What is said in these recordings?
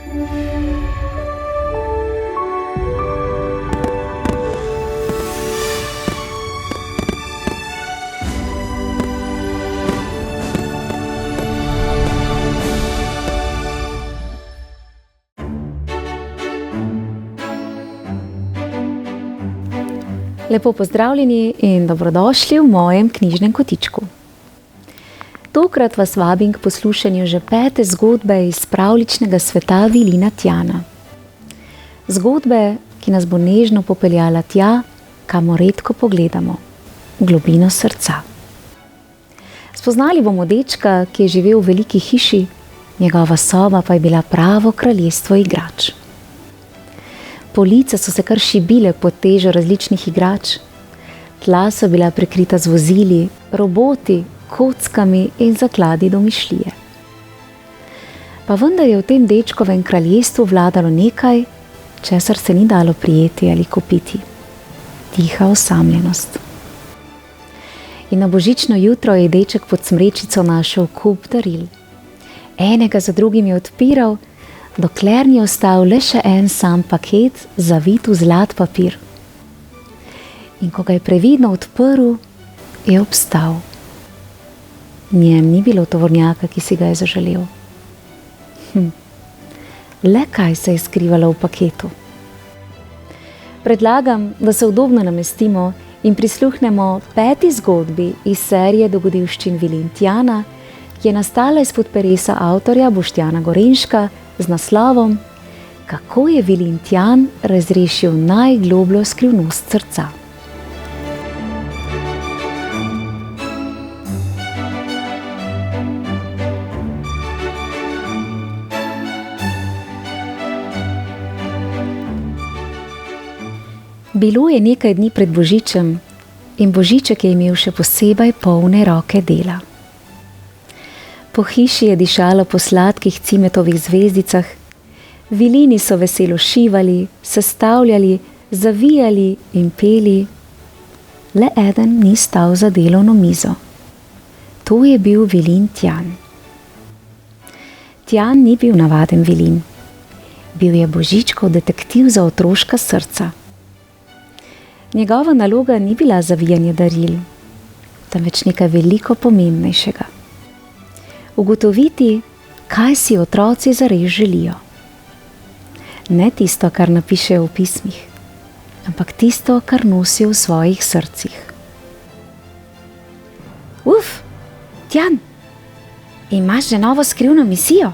Lepo pozdravljeni in dobrodošli v mojem knjižnem kotičku. Tokrat vas vabim k poslušanju že 5. zgodbe iz pravljičnega sveta Vilina Tjana. Zgodbe, ki nas bo nežno popeljala tja, kamor redko pogledamo, v globino srca. Spoznali bomo dečka, ki je živel v veliki hiši, njegova soba pa je bila pravo kraljestvo igrač. Police so se kar šibile pod težo različnih igrač. Tla so bila prekrita z vozili, roboti, kockami in zakladi domišljije. Pa vendar je v tem dečkovem kraljestvu vladalo nekaj, česar se ni dalo prijeti ali kupiti. Tiha osamljenost. In na božično jutro je deček pod smrečico našel kup daril. Enega za drugim je odpiral, dokler ni ostal le še en sam paket, zavit v zlat papir. In ko ga je previdno odprl, je obstal. Njem ni bilo tovornjaka, ki si ga je zaželel. Le kaj se je skrivalo v paketu? Predlagam, da se udobno namestimo in prisluhnemo 5. zgodbi iz serije dogodivščin Vilin Tjana, ki je nastala izpod peresa avtorja Boštjana Gorenška z naslovom Kako je Vilin Tjan razrešil najglobljo skrivnost srca. Bilo je nekaj dni pred Božičem in Božiček je imel še posebej polne roke dela. Po hiši je dišalo po sladkih cimetovih zvezdicah, vilini so veselo šivali, sestavljali, zavijali in peli. Le eden ni stal za delovno mizo. To je bil Vilin Tjan. Tjan ni bil navaden vilin. Bil je Božičkov detektiv za otroška srca. Njegova naloga ni bila zavijanje daril, temveč nekaj veliko pomembnejšega. Ugotoviti, kaj si otroci zares želijo. Ne tisto, kar napišejo v pismih, ampak tisto, kar nosijo v svojih srcih. Uf, Tjan, imaš že novo skrivno misijo?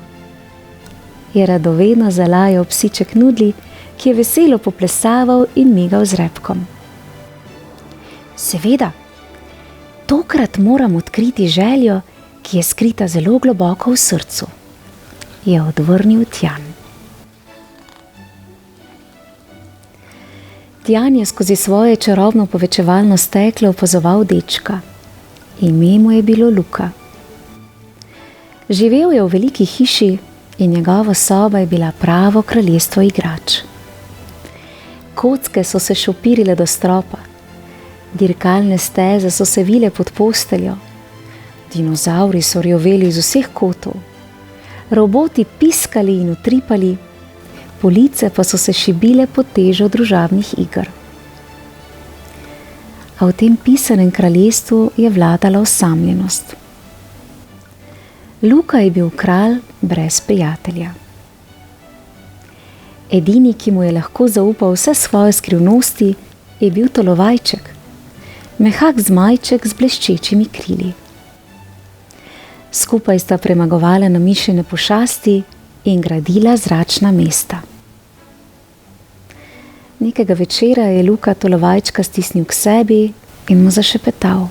Je radovedno zalajal psiček Nudli, ki je veselo poplesaval in migal z repkom. Seveda, tokrat moram odkriti željo, ki je skrita zelo globoko v srcu, je odvrnil Tjan. Tjan je skozi svoje čarobno povečevalno steklo opazoval dečka. Ime mu je bilo Luka. Živel je v veliki hiši in njegova soba je bila pravo kraljestvo igrač. Kocke so se šopirile do stropa, dirkalne steze so se vile pod posteljo, dinozavri so rjoveli iz vseh kotov, roboti piskali in utripali, police pa so se šibile pod težo družabnih iger. A v tem pisanem kraljestvu je vladala osamljenost. Luka je bil kralj brez prijatelja. Edini, ki mu je lahko zaupal vse svoje skrivnosti, je bil tolovajček, mehak zmajček z bleščečimi krili. Skupaj sta premagovala namišljene pošasti in gradila zračna mesta. Nekega večera je Luka tolovajčka stisnil k sebi in mu zašepetal.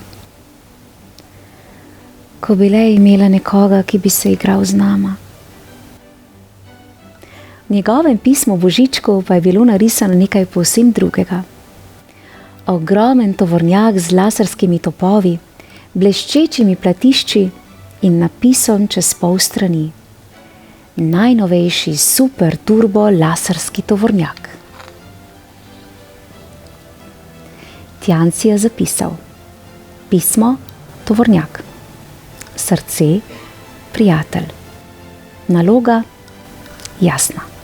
Ko bi le imela nekoga, ki bi se igral z nama. V njegovem pismu Božičku pa je bilo narisano nekaj povsem drugega. Ogromen tovornjak z laserskimi topovi, bleščečimi platišči in napisom čez pol strani. Najnovejši super turbo laserski tovornjak. Tjan si je zapisal. Pismo, tovornjak. Srce, prijatelj. Naloga, jasna.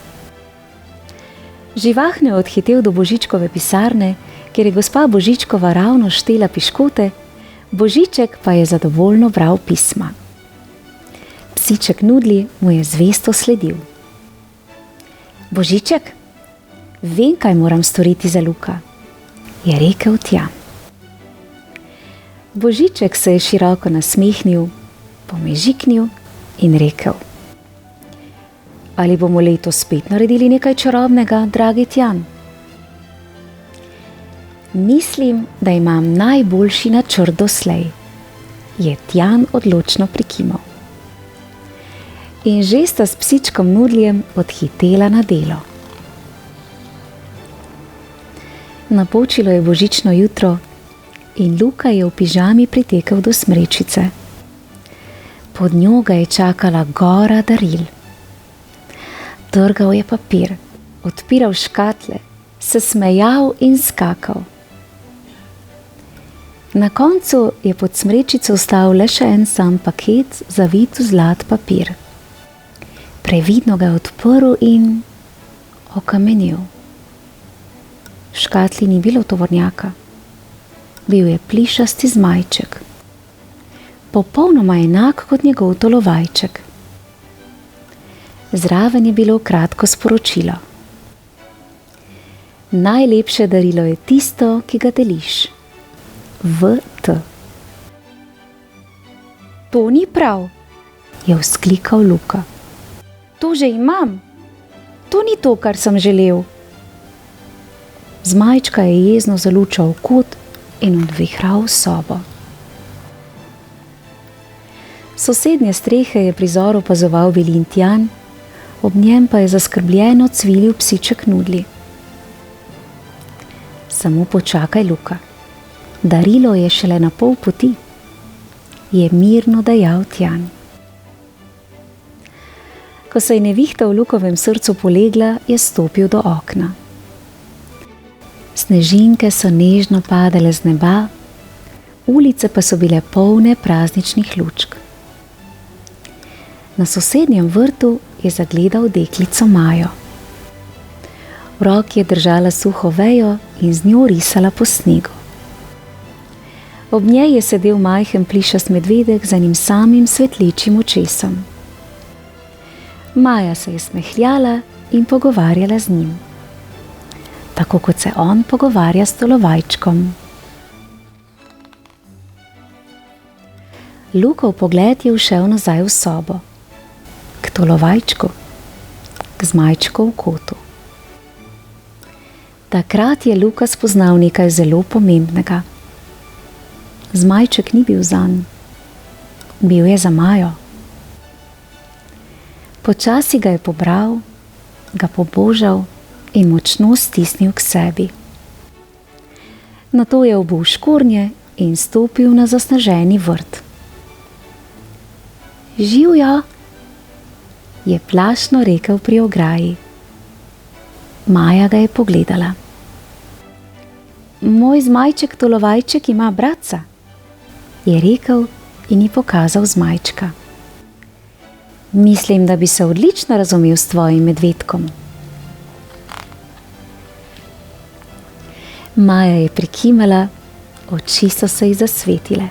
Živahno je odhitel do Božičkove pisarne, kjer je gospa Božičkova ravno štela piškote, Božiček pa je zadovoljno bral pisma. Psiček Nudli mu je zvesto sledil. Božiček, vem, kaj moram storiti za Luka, je rekel Tjan. Božiček se je široko nasmehnil, pomežiknil in rekel: Ali bomo letos spet naredili nekaj čarobnega, dragi Tjan? Mislim, da imam najboljši načrt doslej, je Tjan odločno prikimal. In že sta s psičkom Nudljem odhitela na delo. Napočilo je božično jutro in Luka je v pižami pritekel do smrečice. Pod njo ga je čakala gora daril. Trgal je papir, odpiral škatle, se smejal in skakal. Na koncu je pod smrečico ostal le še en sam paket, zavit v zlat papir. Previdno ga je odprl in okamenel. V škatli ni bilo tovornjaka. Bil je plišasti zmajček, popolnoma enak kot njegov tolovajček. Zraven je bilo kratko sporočilo: Najlepše darilo je tisto, ki ga deliš. V.T. To ni prav, je vzklikal Luka. To že imam. To ni to, kar sem želel. Zmajčka je jezno zalučal v kot in odvihral v sobo. S sosednje strehe je prizor opazoval Vilin Tjan, ob njem pa je zaskrbljeno cvilil psiček Nudli. Samo počakaj, Luka. Darilo je šele na pol poti, je mirno dejal Tjan. Ko se je nevihta v Lukovem srcu polegla, je stopil do okna. Snežinke so nežno padale z neba, ulice pa so bile polne prazničnih lučk. Na sosednjem vrtu je zagledal deklico Majo. V roki je držala suho vejo in z njo risala po snegu. Ob njej je sedel majhen plišast medvedek z enim samim svetlečim očesom. Maja se je smehljala in pogovarjala z njim, tako kot se on pogovarja s tolovajčkom. Lukov pogled je ušel nazaj v sobo, k tolovajčku, k zmajčku v kotu. Takrat je Luka spoznal nekaj zelo pomembnega. Zmajček ni bil zanj, bil je za Majo. Počasi ga je pobral, ga pobožal in močno stisnil k sebi. Nato je obul škornje in stopil na zasneženi vrt. Živjo, je plašno rekel pri ograji. Maja ga je pogledala. Moj zmajček tolovajček ima bratca, je rekel in ji pokazal zmajčka. Mislim, da bi se odlično razumel s tvojim medvedkom. Maja je prikimala, oči so se ji zasvetile.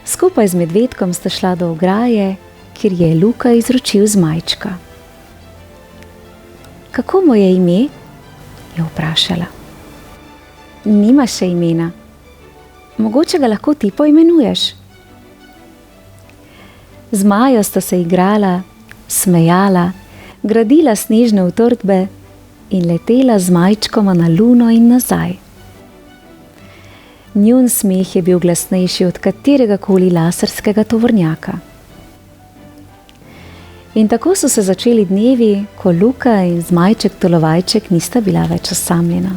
Skupaj z medvedkom sta šla do ograje, kjer je Luka izročil zmajčka. Kako mu je ime? Je vprašala. Nima še imena. Mogoče ga lahko ti poimenuješ. Z Majo sta se igrala, smejala, gradila snežne utrdbe in letela z zmajčkoma na luno in nazaj. Njun smeh je bil glasnejši od kateregakoli laserskega tovornjaka. In tako so se začeli dnevi, ko Luka in zmajček tolovajček nista bila več osamljena.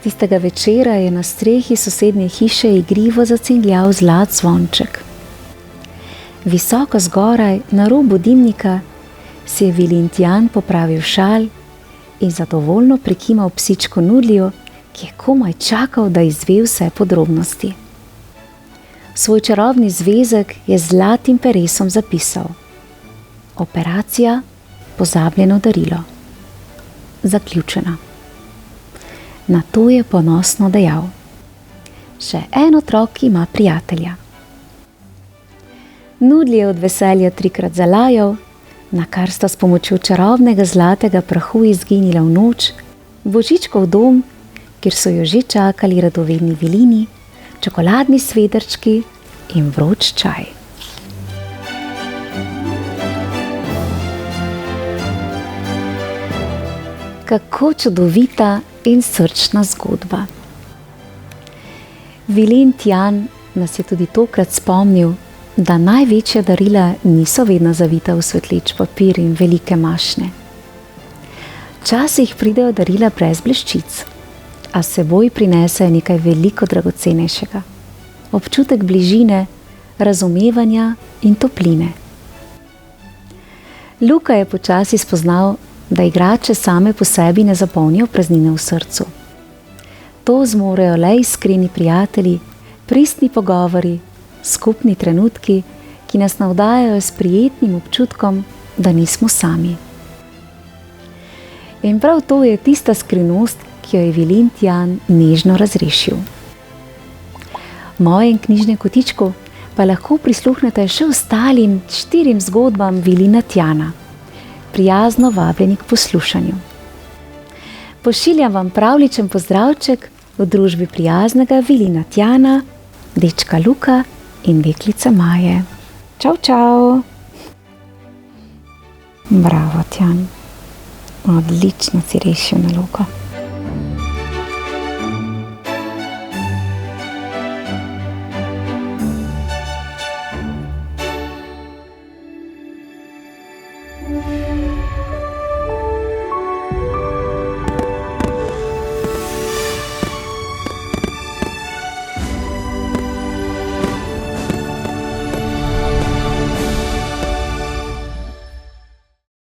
Tistega večera je na strehi sosednje hiše igrivo zacingljal zlat zvonček. Visoko zgoraj, na robu dimnika, si je Vilin Tjan popravil šal in zadovoljno prikimal psičku Nudlju, ki je komaj čakal, da izve vse podrobnosti. Svoj čarobni zvezek je z zlatim peresom zapisal: Operacija pozabljeno darilo. Zaključena. Na to je ponosno dejal: še en otrok ima prijatelja. Nudli je od veselja 3-krat zalajal, na kar sta s pomočjo čarobnega zlatega prahu izginila v noč, Božičkov dom, kjer so jo že čakali radovedni vilini, čokoladni svedrčki in vroč čaj. Kako čudovita in srčna zgodba. Vilen Tjan nas je tudi tokrat spomnil, da največja darila niso vedno zavita v svetleč papir in velike mašne. Včasih pridejo darila brez bleščic, a s seboj prinesejo nekaj veliko dragocenejšega. Občutek bližine, razumevanja in topline. Luka je počasi spoznal, da igrače same po sebi ne zapolnijo praznine v srcu. To zmorejo le iskreni prijatelji, pristni pogovori, skupni trenutki, ki nas navdajajo s prijetnim občutkom, da nismo sami. In prav to je tista skrivnost, ki jo je Vilen Tjan nežno razrešil. V mojem knjižnem kotičku pa lahko prisluhnete še ostalim 4 zgodbam Vilena Tjana. Prijazno vabljeni k poslušanju. Pošiljam vam pravličen pozdravček v družbi prijaznega Vilena Tjana, dečka Luka in deklice Maje. Čau, čau! Bravo, Tjan. Odlično si rešil nalogo.